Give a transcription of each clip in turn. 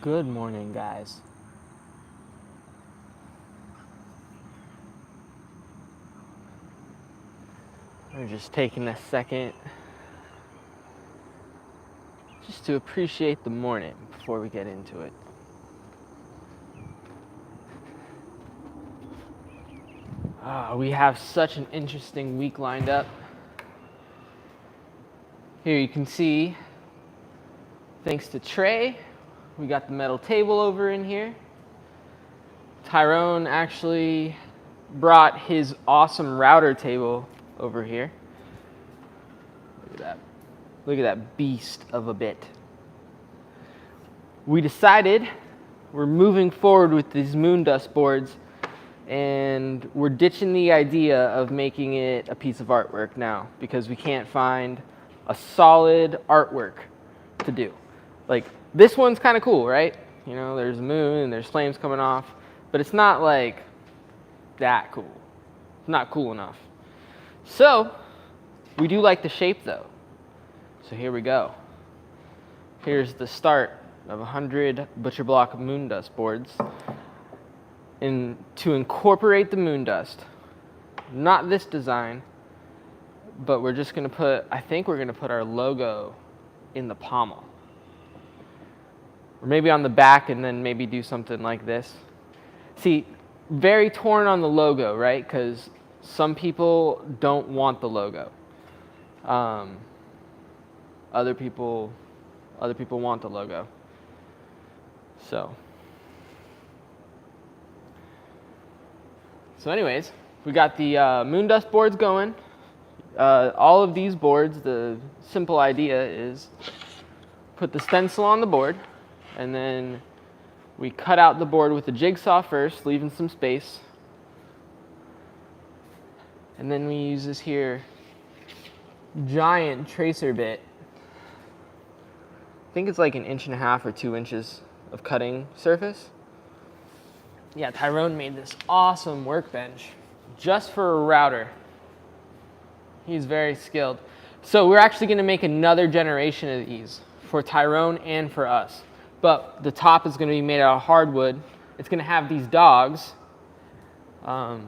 Good morning, guys. We're just taking a second just to appreciate the morning before we get into it. We have such an interesting week lined up. Here you can see, thanks to Trey, we got the metal table over in here. Tyrone actually brought his awesome router table over here. Look at that. Look at that beast of a bit. We decided we're moving forward with these moon dust boards, and we're ditching the idea of making it a piece of artwork now because we can't find a solid artwork to do. Like, this one's kind of cool, right? You know, there's a moon and there's flames coming off, but it's not like that cool. It's not cool enough. So, we do like the shape though. So here we go. Here's the start of 100 butcher block moon dust boards. And to incorporate the moon dust, not this design, but we're just gonna put, I think we're gonna put our logo in the pommel. Or maybe on the back and then maybe do something like this. See, very torn on the logo, right? Because some people don't want the logo. Other people want the logo. So anyways, we got the moon dust boards going. All of these boards, the simple idea is put the stencil on the board, and then we cut out the board with the jigsaw first, leaving some space. And then we use this here giant tracer bit. I think it's like 1.5 or 2 inches of cutting surface. Yeah, Tyrone made this awesome workbench just for a router. He's very skilled. So we're actually going to make another generation of these for Tyrone and for us. But the top is going to be made out of hardwood. It's going to have these dogs. Because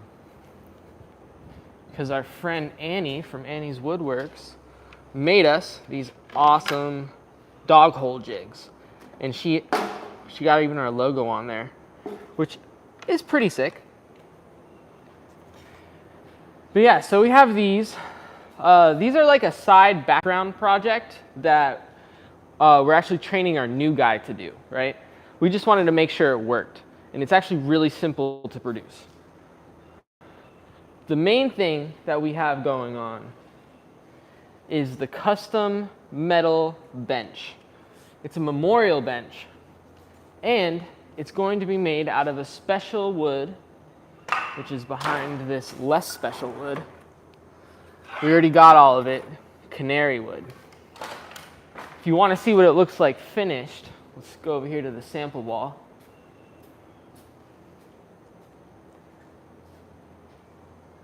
our friend Annie from Annie's Woodworks made us these awesome dog hole jigs. And she got even our logo on there, which is pretty sick. But yeah, so we have these. These are like a side background project that we're actually training our new guy to do, right? We just wanted to make sure it worked. And it's actually really simple to produce. The main thing that we have going on is the custom metal bench. It's a memorial bench. And it's going to be made out of a special wood, which is behind this less special wood. We already got all of it, canary wood. If you want to see what it looks like finished, let's go over here to the sample wall.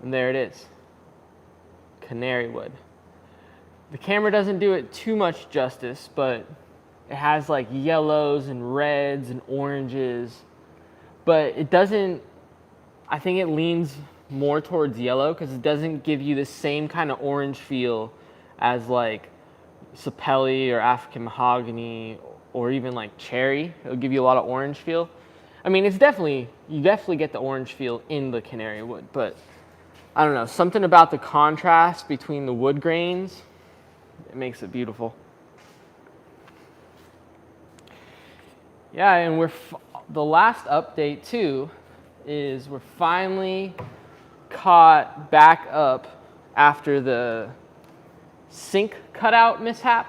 And there it is, canary wood. The camera doesn't do it too much justice, but it has like yellows and reds and oranges, but it doesn't, I think it leans more towards yellow because it doesn't give you the same kind of orange feel as like sapelli or African mahogany or even like cherry. It'll give you a lot of orange feel. I mean, you definitely get the orange feel in the canary wood, but I don't know, something about the contrast between the wood grains, it makes it beautiful. Yeah, and the last update too is we're finally caught back up after the sink cutout mishap.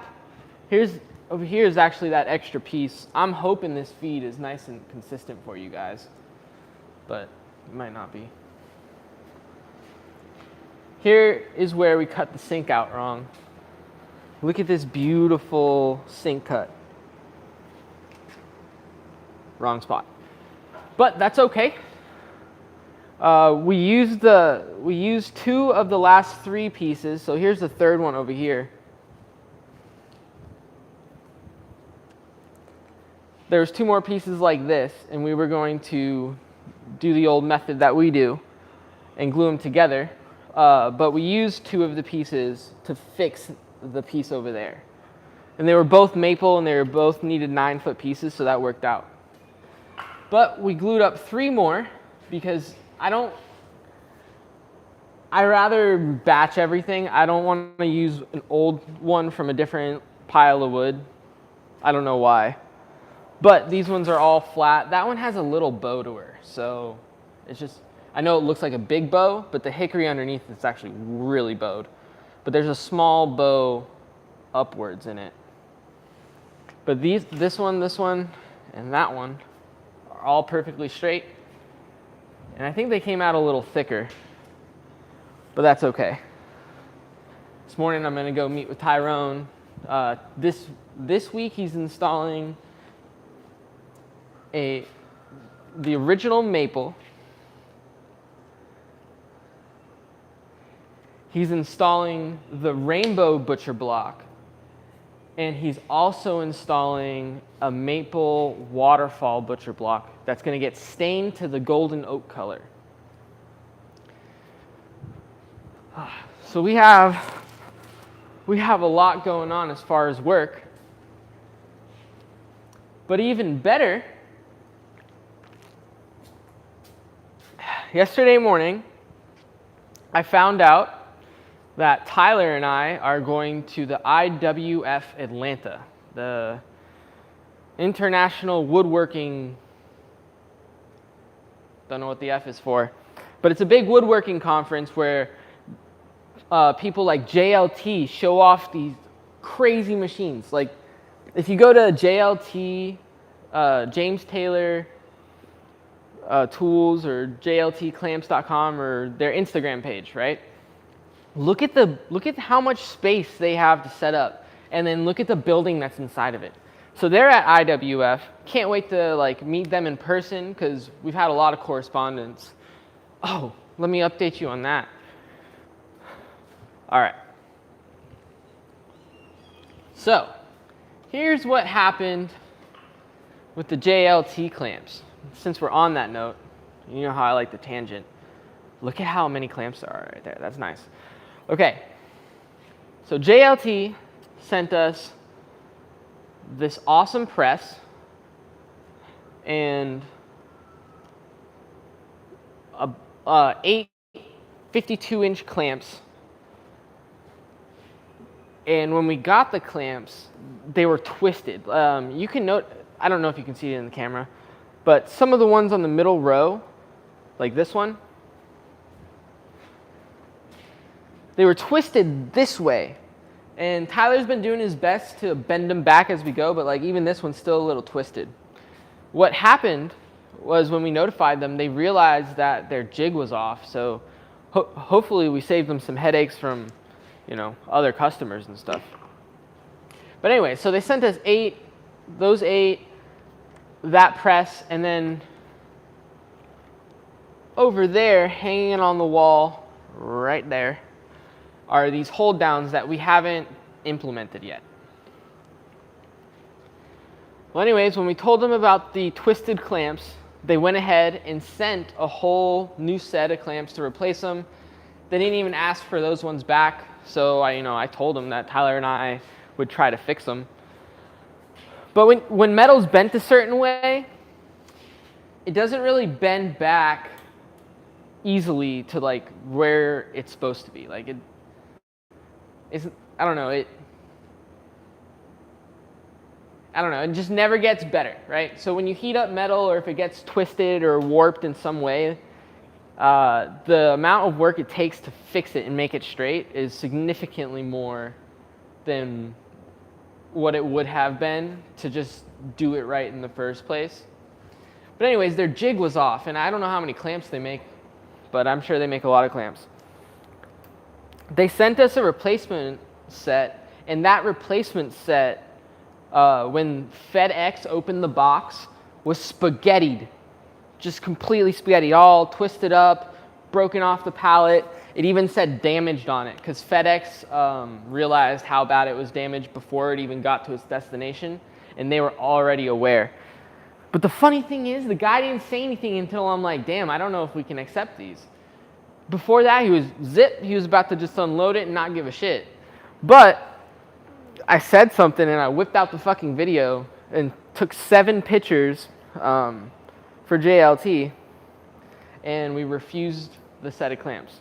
Over here is actually that extra piece. I'm hoping this feed is nice and consistent for you guys, but it might not be. Here is where we cut the sink out wrong. Look at this beautiful sink cut. Wrong spot. But that's okay. We used 2 of the last 3 pieces, so here's the third one over here. there's 2 more pieces like this, and we were going to do the old method that we do and glue them together. But we used 2 of the pieces to fix the piece over there. And they were both maple, and they were both needed 9-foot pieces, so that worked out. But we glued up 3 more because I rather batch everything. I don't want to use an old one from a different pile of wood. I don't know why. But these ones are all flat. That one has a little bow to her, so it's just, I know it looks like a big bow, but the hickory underneath is actually really bowed. But there's a small bow upwards in it. But this one, and that one are all perfectly straight. And I think they came out a little thicker, but that's okay. This morning I'm gonna go meet with Tyrone. This week he's installing the original maple. He's installing the rainbow butcher block, and he's also installing a maple waterfall butcher block that's going to get stained to the golden oak color. So we have a lot going on as far as work. But even better, yesterday morning, I found out that Tyler and I are going to the IWF Atlanta, the International Woodworking, don't know what the F is for, but it's a big woodworking conference where people like JLT show off these crazy machines. Like if you go to JLT, James Taylor Tools, or jltclamps.com, or their Instagram page, right? Look at how much space they have to set up, and then look at the building that's inside of it. So they're at IWF. Can't wait to meet them in person because we've had a lot of correspondence. Oh, let me update you on that. All right. So here's what happened with the JLT clamps. Since we're on that note, you know how I like the tangent. Look at how many clamps there are right there. That's nice. Okay, so JLT sent us this awesome press and 8 52-inch clamps. And when we got the clamps, they were twisted. You can note, I don't know if you can see it in the camera, but some of the ones on the middle row, like this one, they were twisted this way. And Tyler's been doing his best to bend them back as we go, but even this one's still a little twisted. What happened was when we notified them, they realized that their jig was off. So hopefully we saved them some headaches from, other customers and stuff. But anyway, so they sent us 8, that press, and then over there, hanging on the wall, right there, are these hold downs that we haven't implemented yet. Well, anyways, when we told them about the twisted clamps, they went ahead and sent a whole new set of clamps to replace them. They didn't even ask for those ones back, so I told them that Tyler and I would try to fix them. But when metal's bent a certain way, it doesn't really bend back easily to where it's supposed to be. I don't know, it just never gets better, right? So when you heat up metal, or if it gets twisted or warped in some way, the amount of work it takes to fix it and make it straight is significantly more than what it would have been to just do it right in the first place. But anyways, their jig was off, and I don't know how many clamps they make, but I'm sure they make a lot of clamps. They sent us a replacement set, and that replacement set, when FedEx opened the box, was spaghettied. Just completely spaghetti, all twisted up, broken off the pallet. It even said damaged on it, because FedEx realized how bad it was damaged before it even got to its destination, and they were already aware. But the funny thing is, the guy didn't say anything until I'm like, damn, I don't know if we can accept these. Before that, he was about to just unload it and not give a shit. But I said something and I whipped out the fucking video and took 7 pictures for JLT, and we refused the set of clamps.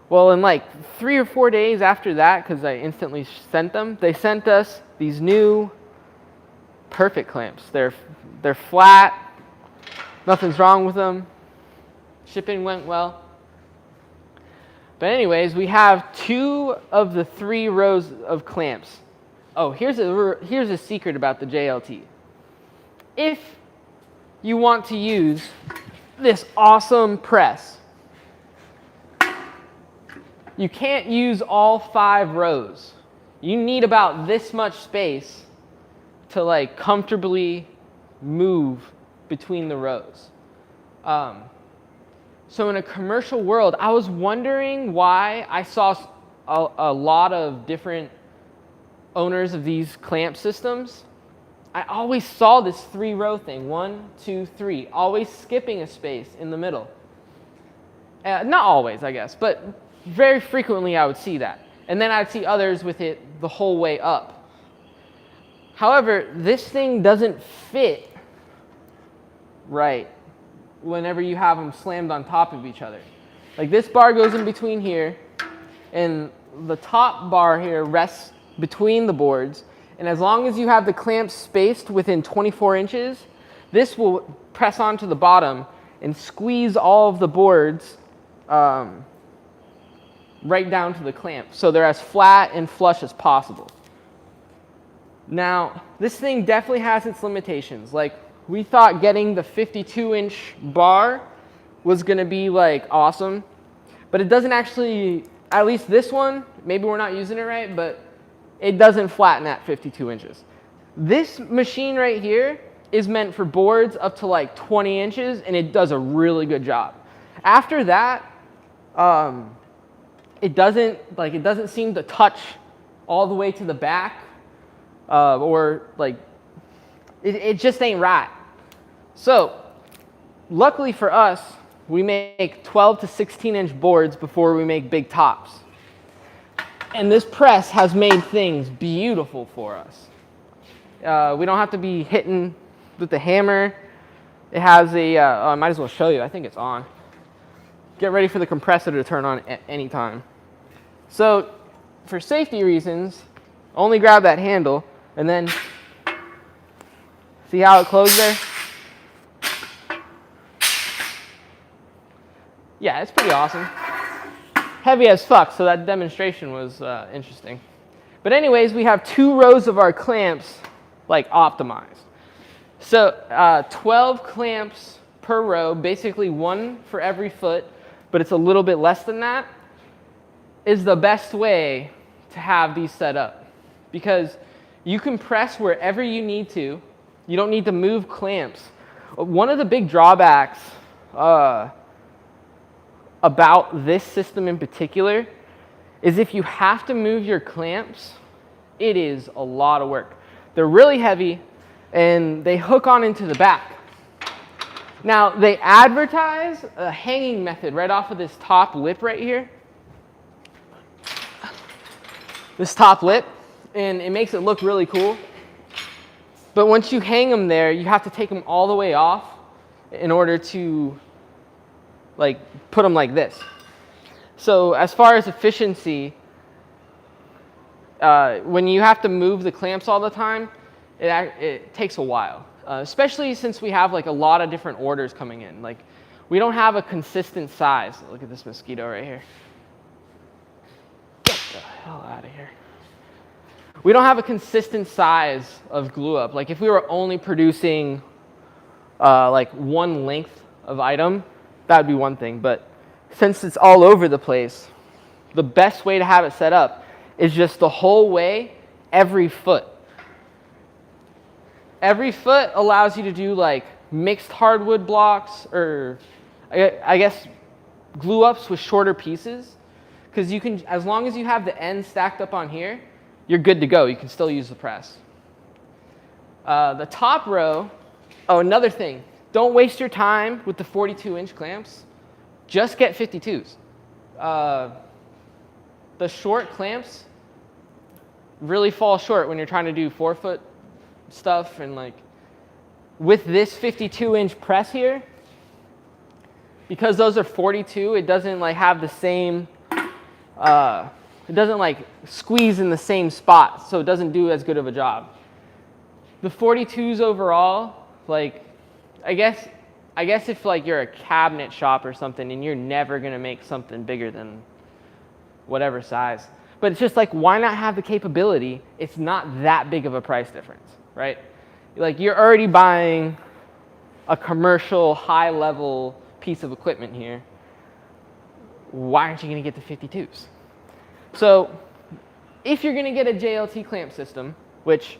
Well, in like 3 or 4 days after that, because I instantly sent them, they sent us these new perfect clamps. They're flat, nothing's wrong with them. Shipping went well. But anyways, we have 2 of the 3 rows of clamps. Oh, here's a secret about the JLT. If you want to use this awesome press, you can't use all 5 rows. You need about this much space to like comfortably move between the rows. So in a commercial world, I was wondering why I saw a lot of different owners of these clamp systems. I always saw this 3-row thing, 1, 2, 3, always skipping a space in the middle. Not always, I guess, but very frequently I would see that. And then I'd see others with it the whole way up. However, this thing doesn't fit right whenever you have them slammed on top of each other. Like this bar goes in between here, and the top bar here rests between the boards, and as long as you have the clamps spaced within 24 inches, this will press onto the bottom and squeeze all of the boards right down to the clamp, so they're as flat and flush as possible. Now, this thing definitely has its limitations. Like, we thought getting the 52-inch bar was going to be like awesome, but it doesn't actually, at least this one, maybe we're not using it right, but it doesn't flatten at 52 inches. This machine right here is meant for boards up to like 20 inches, and it does a really good job. After that, it doesn't seem to touch all the way to the back, or like, it just ain't right. So, luckily for us, we make 12 to 16-inch boards before we make big tops. And this press has made things beautiful for us. We don't have to be hitting with the hammer. It has a, I might as well show you, I think it's on. Get ready for the compressor to turn on at any time. So, for safety reasons, only grab that handle, and then see how it closed there? Yeah, it's pretty awesome. Heavy as fuck, so that demonstration was interesting. But anyways, we have 2 rows of our clamps like optimized. So 12 clamps per row, basically 1 for every foot, but it's a little bit less than that, is the best way to have these set up. Because you can press wherever you need to. You don't need to move clamps. One of the big drawbacks about this system in particular is if you have to move your clamps, it is a lot of work. They're really heavy and they hook on into the back. Now, they advertise a hanging method right off of this top lip right here. This top lip, and it makes it look really cool. But once you hang them there, you have to take them all the way off in order to like put them like this. So as far as efficiency, when you have to move the clamps all the time, it takes a while. Especially since we have like a lot of different orders coming in. Like, we don't have a consistent size. Look at this mosquito right here. Get the hell out of here. We don't have a consistent size of glue up. Like, if we were only producing like 1 length of item, that would be one thing. But since it's all over the place, the best way to have it set up is just the whole way, every foot. Every foot allows you to do like mixed hardwood blocks, or I guess glue ups with shorter pieces. Because you can, as long as you have the ends stacked up on here, you're good to go. You can still use the press. The top row Oh, another thing. Don't waste your time with the 42-inch clamps. Just get 52s. The short clamps really fall short when you're trying to do 4-foot stuff. And like with this 52-inch press here, because those are 42, it doesn't like have the same, it doesn't like squeeze in the same spot, so it doesn't do as good of a job. The 42s overall, like, I guess if like you're a cabinet shop or something and you're never gonna make something bigger than whatever size, but it's just like, why not have the capability? It's not that big of a price difference, right? Like you're already buying a commercial high level piece of equipment here. Why aren't you gonna get the 52s? So if you're gonna get a JLT clamp system, which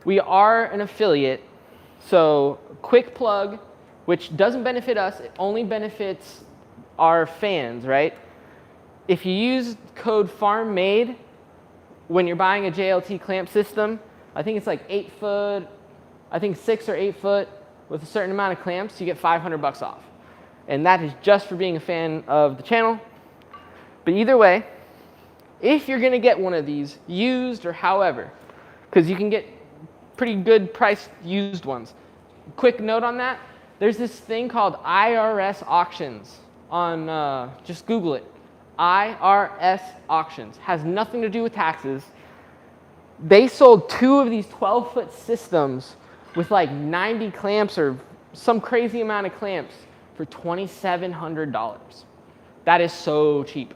we are an affiliate, so quick plug, which doesn't benefit us, it only benefits our fans, right? If you use code FARMMADE when you're buying a JLT clamp system, I think it's like 8 foot, I think 6 or 8 foot with a certain amount of clamps, you get $500 off. And that is just for being a fan of the channel. But either way, if you're gonna get one of these, used or however, because you can get pretty good priced used ones. Quick note on that, there's this thing called Irs Auctions on, just Google it. Irs Auctions, has nothing to do with taxes. They sold 2 of these 12-foot systems with like 90 clamps or some crazy amount of clamps for $2,700. That is so cheap.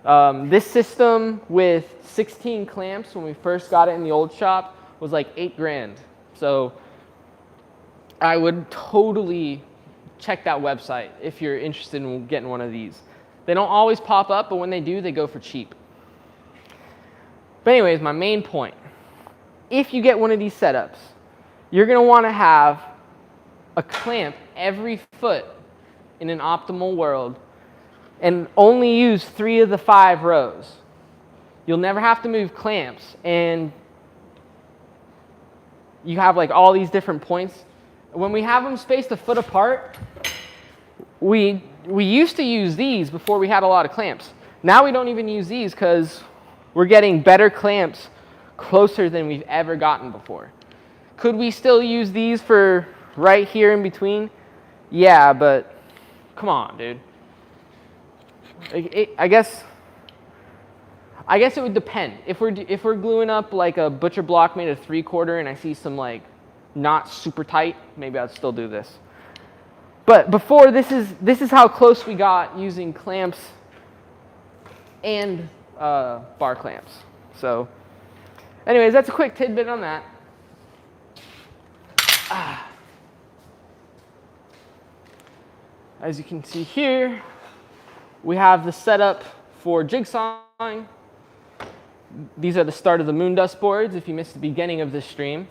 This system with 16 clamps when we first got it in the old shop was like $8 grand. So I would totally check that website if you're interested in getting one of these. They don't always pop up, but when they do, they go for cheap. But anyways, my main point. If you get one of these setups, you're gonna wanna have a clamp every foot in an optimal world and only use 3 of the 5 rows. You'll never have to move clamps, and you have like all these different points. When we have them spaced a foot apart, we used to use these before we had a lot of clamps. Now we don't even use these because we're getting better clamps closer than we've ever gotten before. Could we still use these for right here in between? Yeah, but come on, dude. I guess it would depend. If we're gluing up like a butcher block made of 3/4 and I see some like not super tight, maybe I'd still do this. But before, this is how close we got using clamps and bar clamps. So anyways, that's a quick tidbit on that. As you can see here, we have the setup for jigsawing. These are the start of the moon dust boards if you missed the beginning of this stream.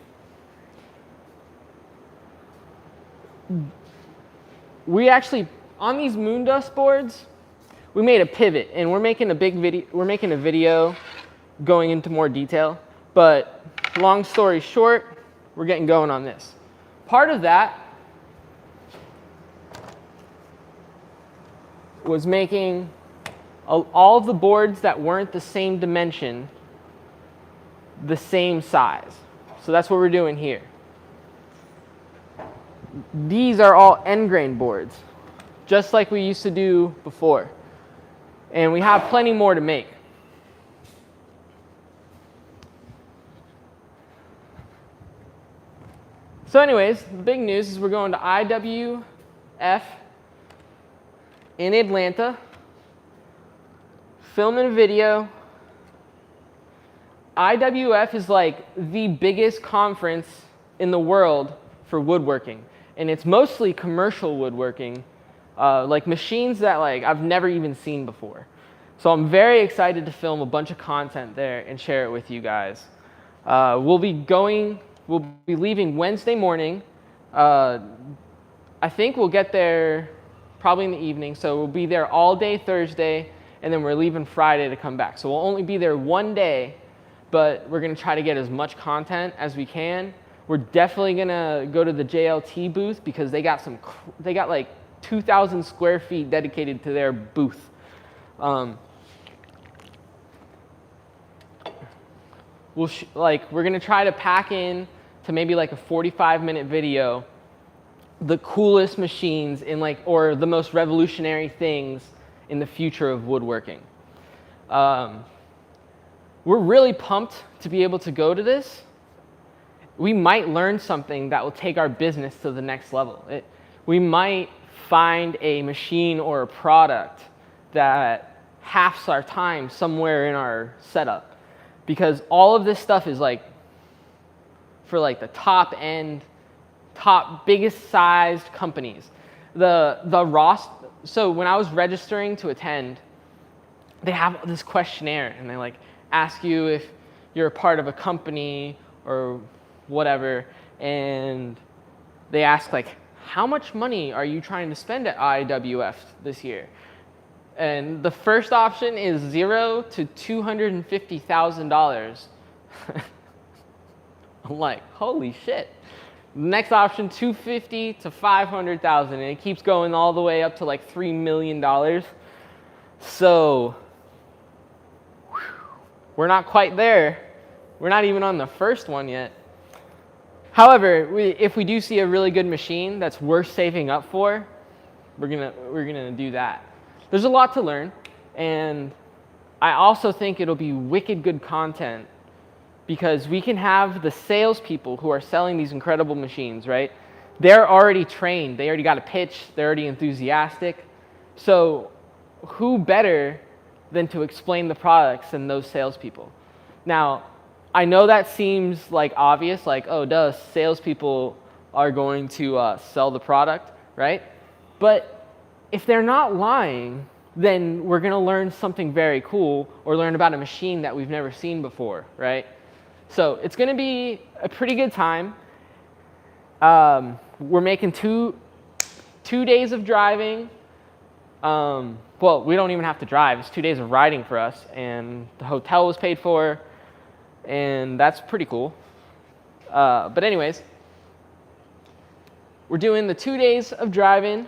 We actually, on these moon dust boards, we made a pivot, and we're making a video going into more detail. But long story short, we're getting going on this. Part of that was making all of the boards that weren't the same dimension the same size. So that's what we're doing here. These are all end grain boards, just like we used to do before. And we have plenty more to make. So anyways, the big news is we're going to IWF in Atlanta, filming a video. IWF is like the biggest conference in the world for woodworking. And it's mostly commercial woodworking, like machines that like I've never even seen before. So I'm very excited to film a bunch of content there and share it with you guys. We'll be leaving Wednesday morning. I think we'll get there probably in the evening. So we'll be there all day Thursday, and then we're leaving Friday to come back. So we'll only be there one day, but we're gonna try to get as much content as we can. We're definitely gonna go to the JLT booth because they got like 2,000 square feet dedicated to their booth. We're gonna try to pack in to maybe like a 45-minute video the coolest machines or the most revolutionary things in the future of woodworking. We're really pumped to be able to go to this. We might learn something that will take our business to the next level. We might find a machine or a product that halves our time somewhere in our setup, because all of this stuff is for the top end, biggest sized companies. So when I was registering to attend, they have this questionnaire and they ask you if you're a part of a company or whatever, and they ask how much money are you trying to spend at IWF this year? And the first option is $0 to $250,000. I'm like, holy shit. Next option, $250,000 to $500,000, and it keeps going all the way up to $3 million. So we're not quite there. We're not even on the first one yet. However, if we do see a really good machine that's worth saving up for, we're gonna do that. There's a lot to learn, and I also think it'll be wicked good content, because we can have the salespeople who are selling these incredible machines, right? They're already trained. They already got a pitch. They're already enthusiastic. So who better than to explain the products than those salespeople? Now, I know that seems obvious, oh, duh, salespeople are going to sell the product, right? But if they're not lying, then we're going to learn something very cool or learn about a machine that we've never seen before, right? So it's going to be a pretty good time. We're making two days of driving. Well, we don't even have to drive. It's 2 days of riding for us, and the hotel was paid for, and that's pretty cool. But anyways, we're doing the 2 days of driving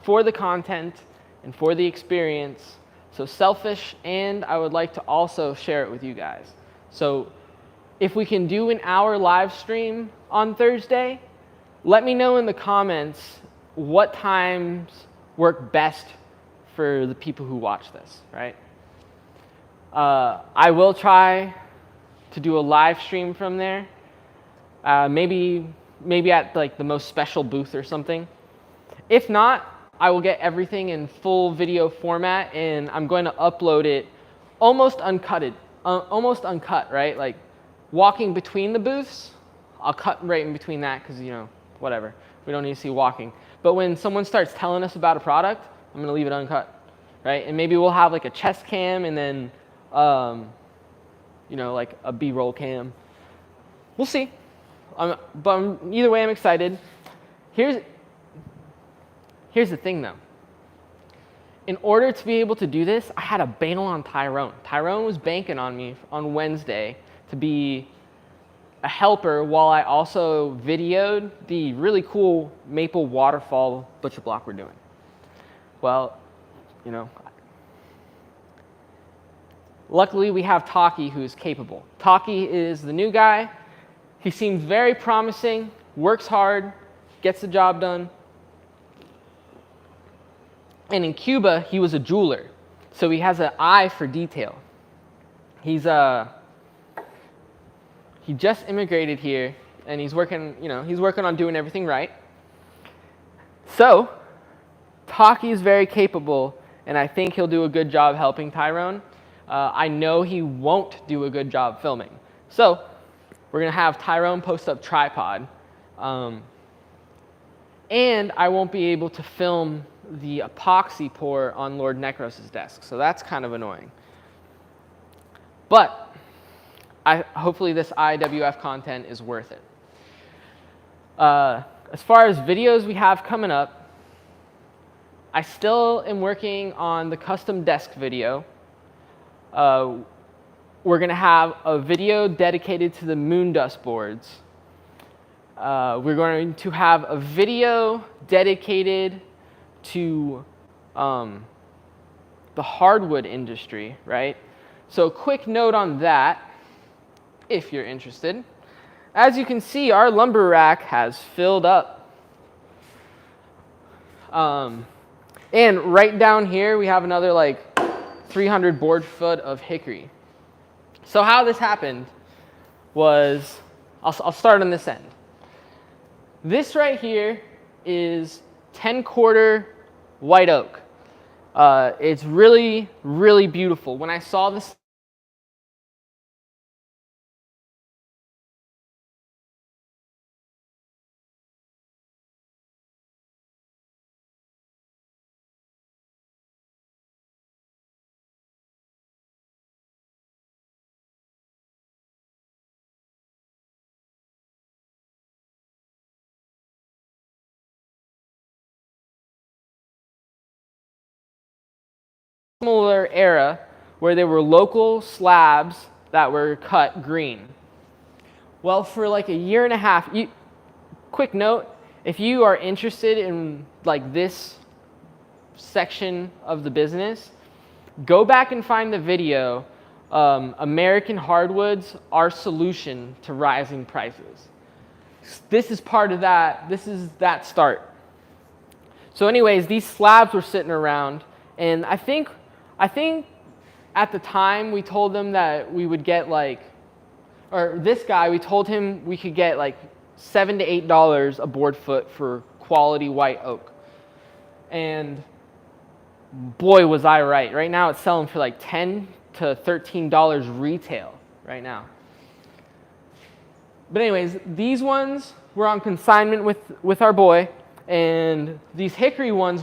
for the content and for the experience. So selfish, and I would like to also share it with you guys. So if we can do an hour live stream on Thursday, let me know in the comments what times work best for the people who watch this, right? I will try to do a live stream from there, maybe at the most special booth or something. If not, I will get everything in full video format, and I'm going to upload it almost uncut, right? Walking between the booths, I'll cut right in between that because, whatever. We don't need to see walking. But when someone starts telling us about a product, I'm going to leave it uncut, right? And maybe we'll have a chest cam and then, a B-roll cam. We'll see. But either way, I'm excited. Here's the thing, though. In order to be able to do this, I had to bail on Tyrone. Tyrone was banking on me on Wednesday to be a helper while I also videoed the really cool maple waterfall butcher block we're doing. Well, luckily we have Taki, who's capable. Taki is the new guy. He seems very promising, works hard, gets the job done. And in Cuba, he was a jeweler, so he has an eye for detail. He just immigrated here, and he's working on doing everything right. So, Taki is very capable, and I think he'll do a good job helping Tyrone. I know he won't do a good job filming. So, we're going to have Tyrone post up tripod, and I won't be able to film the epoxy pour on Lord Necros' desk, so that's kind of annoying. But hopefully this IWF content is worth it. As far as videos we have coming up, I still am working on the custom desk video. We're going to have a video dedicated to the moon dust boards. We're going to have a video dedicated to the hardwood industry, right? So quick note on that, if you're interested. As you can see, our lumber rack has filled up. And right down here, we have another like 300 board foot of hickory. So how this happened was, I'll start on this end. This right here is 10-quarter white oak. It's really, really beautiful. When I saw this, similar era where there were local slabs that were cut green. Well, for like a year and a half, quick note, if you are interested in like this section of the business, go back and find the video, American Hardwoods, Our Solution to Rising Prices. This is part of that, this is that start. So anyways, these slabs were sitting around, and I think at the time we told them that we would get like, or this guy, we told him we could get like $7 to $8 a board foot for quality white oak. And boy, was I right. Right now it's selling for like $10 to $13 retail right now. But anyways, these ones were on consignment with our boy, and these hickory ones,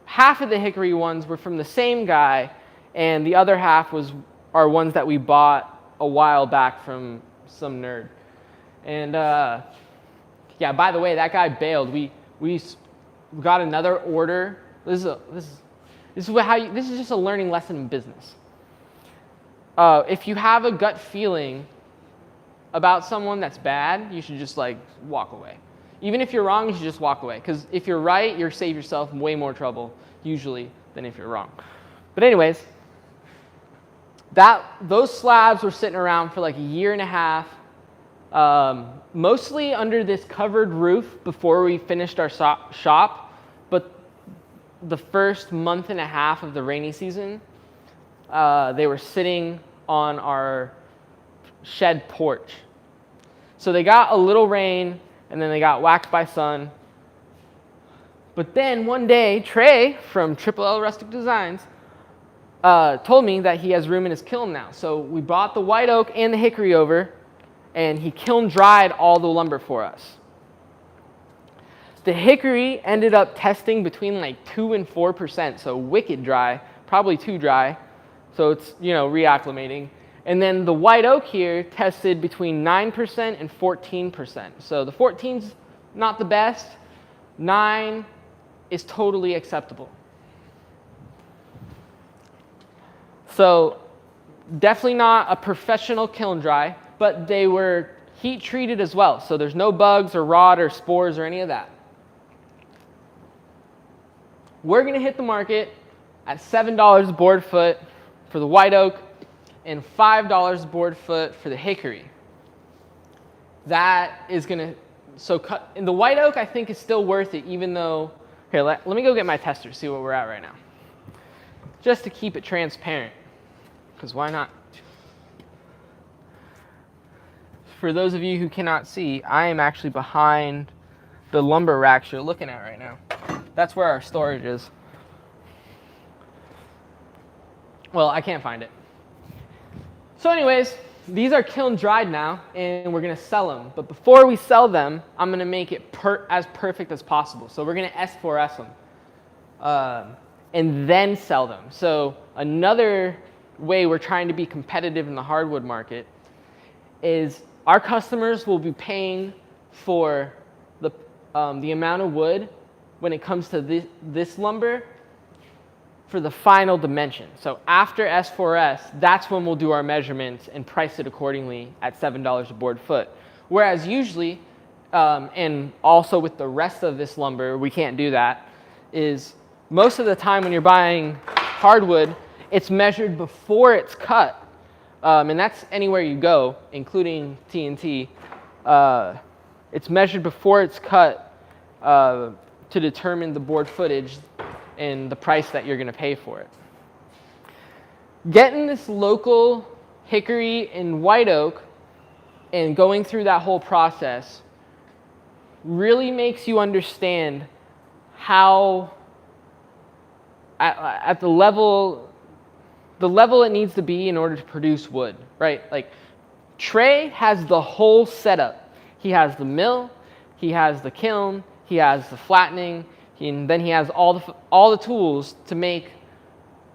half of the hickory ones were from the same guy, and the other half are ones that we bought a while back from some nerd. And yeah, by the way, that guy bailed. We got another order. This is just a learning lesson in business. If you have a gut feeling about someone that's bad, you should just like walk away. Even if you're wrong, you should just walk away. Because if you're right, you'll save yourself way more trouble, usually, than if you're wrong. But anyways, those slabs were sitting around for like a year and a half, mostly under this covered roof before we finished our shop. But the first month and a half of the rainy season, they were sitting on our shed porch. So they got a little rain, and then they got whacked by sun. But then one day, Trey from Triple L Rustic Designs told me that he has room in his kiln now. So we brought the white oak and the hickory over, and he kiln dried all the lumber for us. The hickory ended up testing between like 2 and 4%, so wicked dry, probably too dry. So it's, reacclimating. And then the white oak here tested between 9% and 14%. So the 14's not the best. 9 is totally acceptable. So definitely not a professional kiln dry, but they were heat treated as well. So there's no bugs or rot or spores or any of that. We're going to hit the market at $7 a board foot for the white oak and $5 a board foot for the hickory. That is going to, in the white oak I think is still worth it, even though, here, let me go get my tester, see where we're at right now. Just to keep it transparent, because why not? For those of you who cannot see, I am actually behind the lumber racks you're looking at right now. That's where our storage is. Well, I can't find it. So anyways, these are kiln dried now, and we're going to sell them. But before we sell them, I'm going to make it as perfect as possible. So we're going to S4S them and then sell them. So another way we're trying to be competitive in the hardwood market is our customers will be paying for the amount of wood when it comes to this lumber for the final dimension. So after S4S, that's when we'll do our measurements and price it accordingly at $7 a board foot. Whereas usually and also with the rest of this lumber, we can't do that, is most of the time when you're buying hardwood, it's measured before it's cut. And that's anywhere you go, including TNT. It's measured before it's cut to determine the board footage and the price that you're going to pay for it. Getting this local hickory and white oak and going through that whole process really makes you understand how, at the level it needs to be in order to produce wood, right? Like, Trey has the whole setup. He has the mill, he has the kiln, he has the flattening, and then he has all the tools to make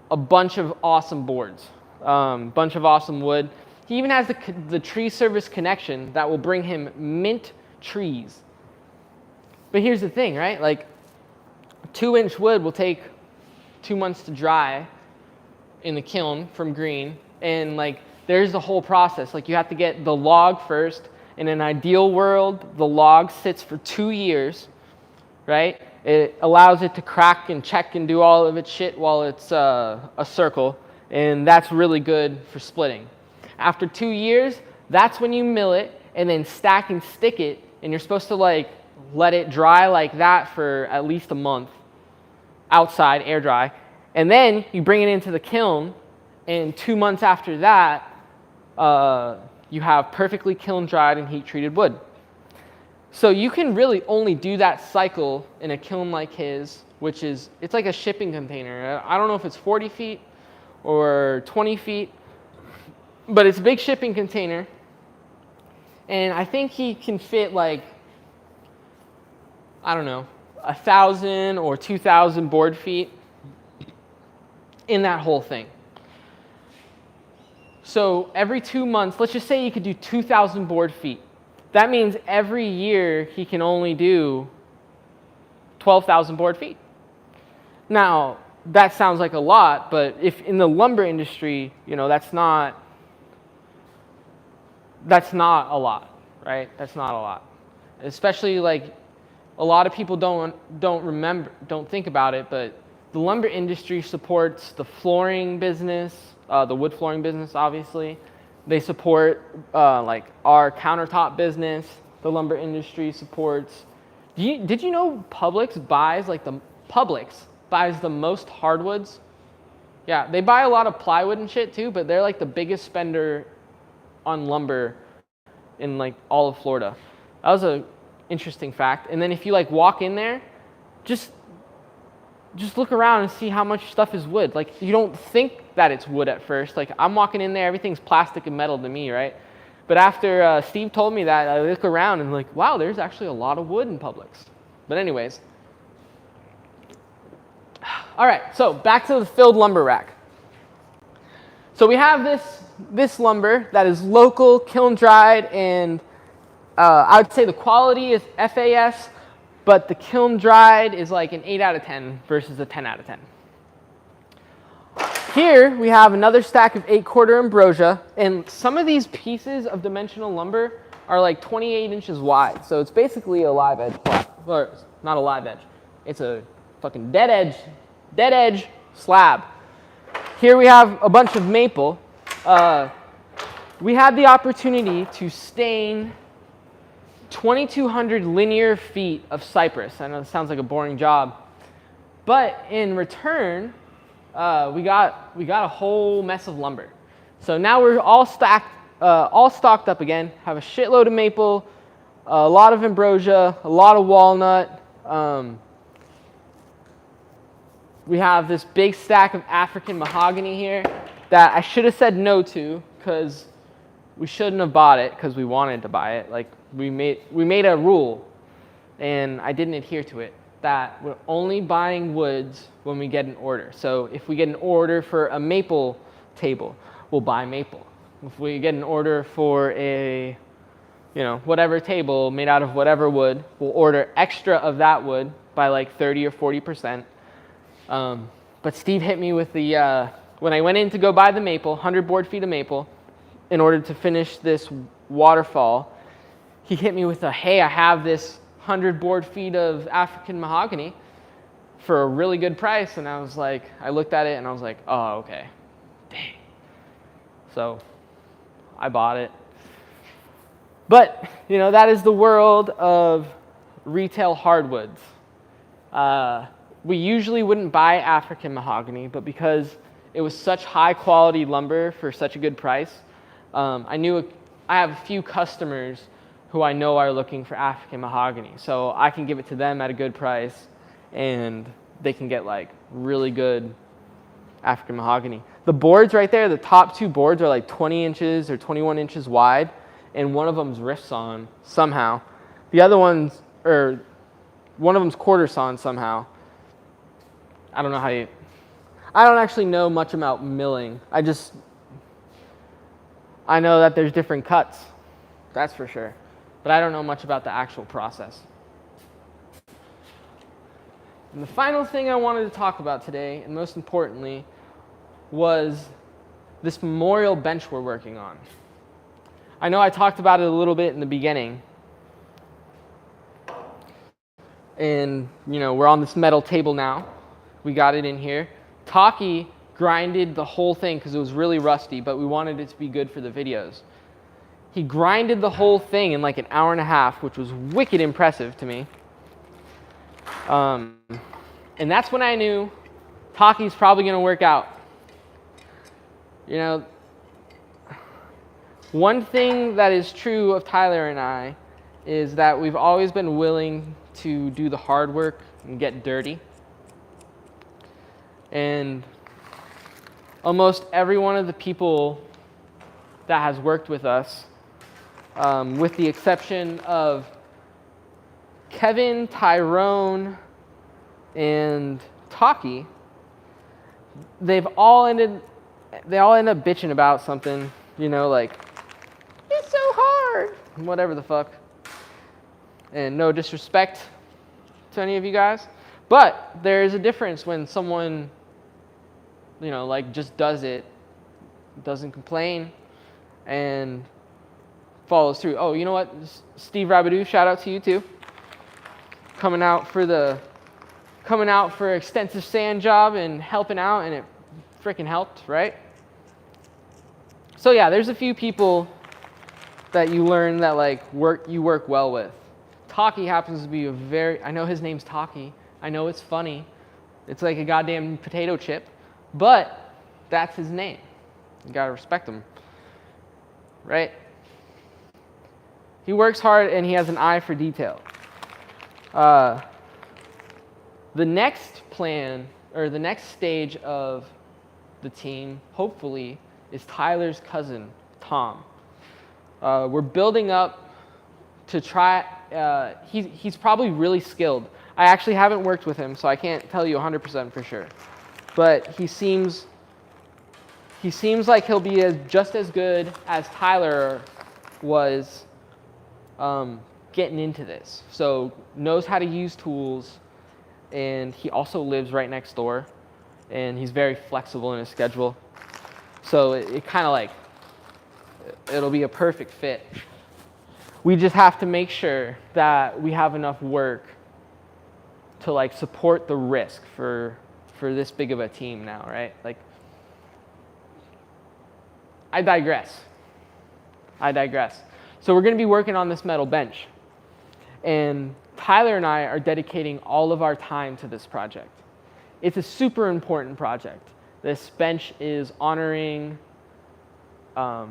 a bunch of awesome boards, bunch of awesome wood. He even has the tree service connection that will bring him mint trees. But here's the thing, right? Like, 2-inch wood will take 2 months to dry in the kiln from green, and like, there's the whole process. Like, you have to get the log first. In an ideal world, the log sits for 2 years, right? It allows it to crack and check and do all of its shit while it's a circle, and that's really good for splitting. After 2 years, that's when you mill it and then stack and stick it, and you're supposed to like let it dry like that for at least a month outside, air dry, and then you bring it into the kiln, and 2 months after that, you have perfectly kiln dried and heat treated wood. So you can really only do that cycle in a kiln like his, which is, it's like a shipping container. I don't know if it's 40 feet or 20 feet, but it's a big shipping container. And I think he can fit like, I don't know, 1,000 or 2,000 board feet in that whole thing. So every 2 months, let's just say you could do 2,000 board feet. That means every year he can only do 12,000 board feet. Now, that sounds like a lot, but if in the lumber industry, you know, that's not a lot, right? That's not a lot. Especially like a lot of people don't think about it, but the lumber industry supports the flooring business, the wood flooring business, obviously. They support like our countertop business. The lumber industry supports. Did you know Publix buys the most hardwoods? Yeah, they buy a lot of plywood and shit too, but they're like the biggest spender on lumber in like all of Florida. That was an interesting fact. And then if you like walk in there, just look around and see how much stuff is wood. Like, you don't think that it's wood at first. Like, I'm walking in there, everything's plastic and metal to me, right? But after Steve told me that, I look around and like, wow, there's actually a lot of wood in Publix. But anyways. All right, so back to the filled lumber rack. So we have this lumber that is local, kiln dried, and I would say the quality is FAS, but the kiln dried is like an 8 out of 10 versus a 10 out of 10. Here we have another stack of 8-quarter ambrosia, and some of these pieces of dimensional lumber are like 28 inches wide. So it's basically a live edge slab, or not a live edge. It's a fucking dead edge slab. Here we have a bunch of maple. We had the opportunity to stain 2,200 linear feet of cypress. I know it sounds like a boring job, but in return, we got a whole mess of lumber. So now we're all stocked up again. Have a shitload of maple, a lot of ambrosia, a lot of walnut. We have this big stack of African mahogany here that I should have said no to, because we shouldn't have bought it because we wanted to buy it. Like, we made a rule, and I didn't adhere to it, that we're only buying woods when we get an order. So if we get an order for a maple table, we'll buy maple. If we get an order for a, whatever table made out of whatever wood, we'll order extra of that wood by like 30 or 40%. But Steve hit me with the, when I went in to go buy the maple, 100 board feet of maple, in order to finish this waterfall, he hit me with a, hey, I have this 100 board feet of African mahogany for a really good price. And I was like, I looked at it and I was like, oh, okay, dang. So I bought it. But, you know, that is the world of retail hardwoods. We usually wouldn't buy African mahogany, but because it was such high quality lumber for such a good price, I have a few customers who I know are looking for African mahogany. So I can give it to them at a good price and they can get like really good African mahogany. The boards right there, the top two boards are like 20 inches or 21 inches wide, and one of them's rift sawn somehow. The other one of them's quarter sawn somehow. I don't don't actually know much about milling. I know that there's different cuts, that's for sure. But I don't know much about the actual process. And the final thing I wanted to talk about today, and most importantly, was this memorial bench we're working on. I know I talked about it a little bit in the beginning. And, you know, we're on this metal table now. We got it in here. Taki grinded the whole thing because it was really rusty, but we wanted it to be good for the videos. He grinded the whole thing in like an hour and a half, which was wicked impressive to me. And that's when I knew Taki's probably going to work out. You know, one thing that is true of Tyler and I is that we've always been willing to do the hard work and get dirty. And almost every one of the people that has worked with us, with the exception of Kevin, Tyrone, and Taki, they all end up bitching about something, you know, like, it's so hard, whatever the fuck. And no disrespect to any of you guys, but there is a difference when someone, you know, like just does it, doesn't complain, and follows through. Oh, you know what? Steve Rabidou, shout out to you too. Coming out for extensive sand job and helping out, and it freaking helped, right? So yeah, there's a few people that you learn that like you work well with. Taki happens to be I know his name's Taki. I know it's funny. It's like a goddamn potato chip, but that's his name. You gotta respect him, right? He works hard and he has an eye for detail. The next plan, or the next stage of the team, hopefully, is Tyler's cousin, Tom. We're building up to try, he's probably really skilled. I actually haven't worked with him, so I can't tell you 100% for sure. But he seems like he'll be just as good as Tyler was getting into this. So knows how to use tools, and he also lives right next door, and he's very flexible in his schedule. So it kind of like, it'll be a perfect fit. We just have to make sure that we have enough work to like support the risk for this big of a team now, right? Like, I digress. So we're going to be working on this metal bench. And Tyler and I are dedicating all of our time to this project. It's a super important project. This bench is honoring a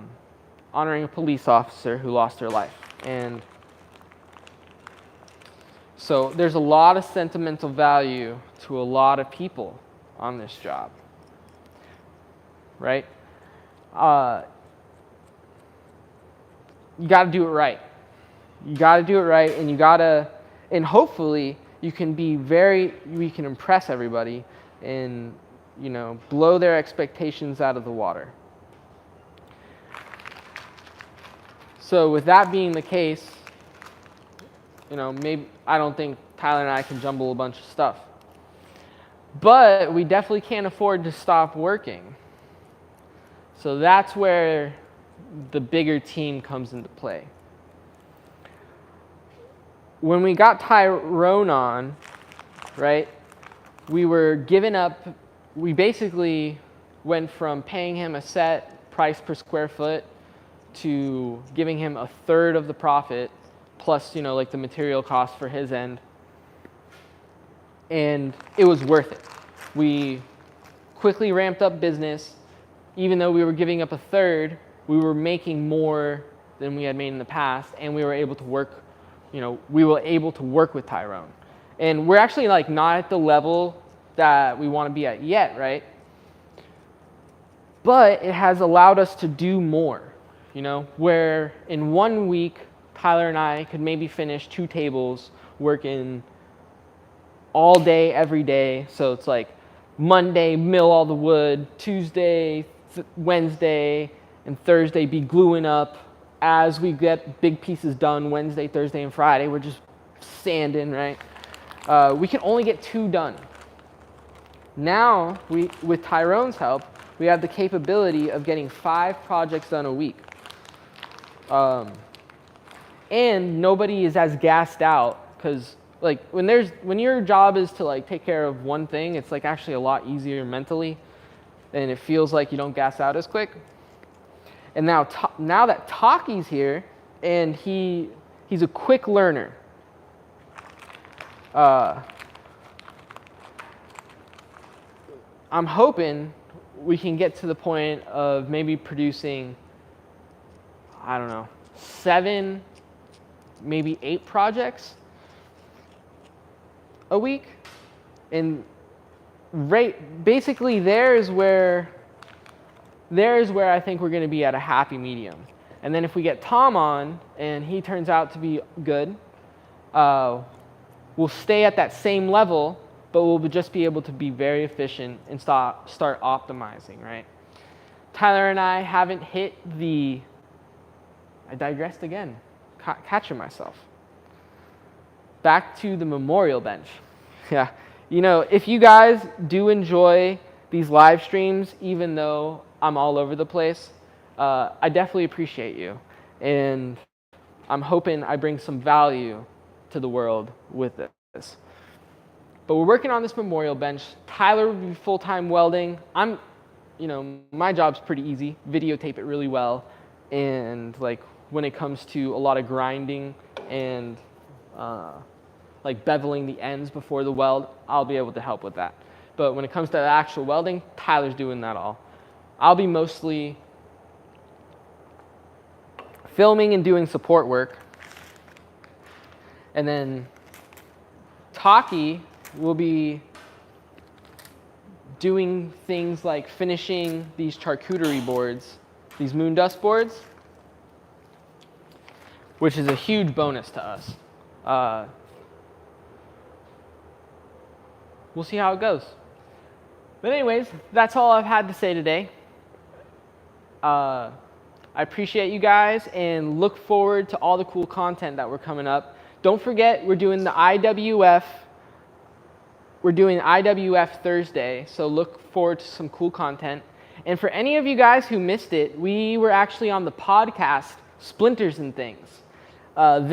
police officer who lost their life. And so there's a lot of sentimental value to a lot of people on this job, right? You got to do it right. And hopefully we can impress everybody and, you know, blow their expectations out of the water. So with that being the case, you know, I don't think Tyler and I can jumble a bunch of stuff. But we definitely can't afford to stop working. So that's where the bigger team comes into play. when we got Tyrone on, right, we were giving up, we basically went from paying him a set price per square foot to giving him a third of the profit plus, like the material cost for his end. And it was worth it. We quickly ramped up business. Even though we were giving up a third, we were making more than we had made in the past, and we were able to work, with Tyrone. And we're actually not at the level that we want to be at yet, right? But it has allowed us to do more, where in 1 week, Tyler and I could maybe finish 2 tables working all day, every day. So it's Monday, mill all the wood, Tuesday, Wednesday, and Thursday be gluing up. As we get big pieces done Wednesday, Thursday, and Friday, we're just sanding, right? We can only get 2 done. Now, with Tyrone's help, we have the capability of getting 5 projects done a week. And nobody is as gassed out, because when your job is to take care of one thing, it's actually a lot easier mentally, and it feels like you don't gas out as quick. And now that Taki's here, and he's a quick learner. I'm hoping we can get to the point of maybe producing, 7, maybe 8 projects a week. And basically there is where I think we're going to be at a happy medium. And then if we get Tom on and he turns out to be good, we'll stay at that same level, but we'll just be able to be very efficient and start optimizing, right? Tyler and I haven't hit I digressed again, catching myself. Back to the memorial bench. Yeah, if you guys do enjoy these live streams, even though I'm all over the place, I definitely appreciate you. And I'm hoping I bring some value to the world with this. But we're working on this memorial bench. Tyler will be full-time welding. My job's pretty easy. Videotape it really well. And when it comes to a lot of grinding and beveling the ends before the weld, I'll be able to help with that. But when it comes to the actual welding, Tyler's doing that all. I'll be mostly filming and doing support work. And then Taki will be doing things like finishing these charcuterie boards, these moon dust boards, which is a huge bonus to us. We'll see how it goes. But anyways, that's all I've had to say today. I appreciate you guys and look forward to all the cool content that we're coming up. Don't forget, we're doing IWF Thursday, so look forward to some cool content. And for any of you guys who missed it, we were actually on the podcast Splinters and Things. It's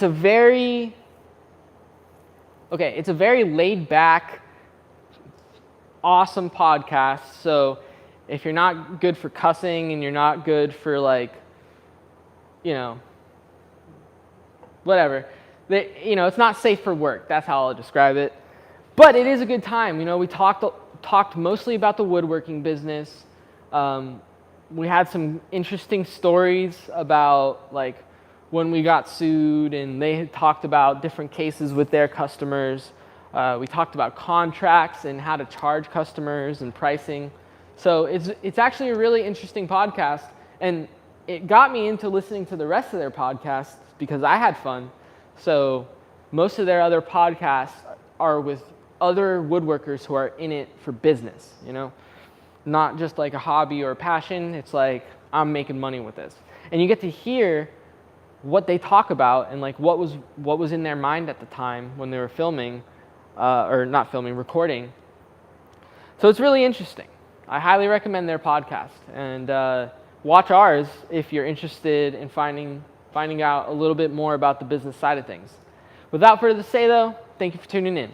a very laid back, awesome podcast. So if you're not good for cussing and you're not good for whatever, it's not safe for work. That's how I'll describe it. But it is a good time. We talked mostly about the woodworking business. We had some interesting stories about when we got sued, and they had talked about different cases with their customers. We talked about contracts and how to charge customers and pricing. So it's actually a really interesting podcast, and it got me into listening to the rest of their podcasts because I had fun. So most of their other podcasts are with other woodworkers who are in it for business, not just a hobby or a passion. It's I'm making money with this. And you get to hear what they talk about and what was in their mind at the time when they were filming, or not filming, recording. So it's really interesting. I highly recommend their podcast, and watch ours if you're interested in finding finding out a little bit more about the business side of things. Without further say though, thank you for tuning in.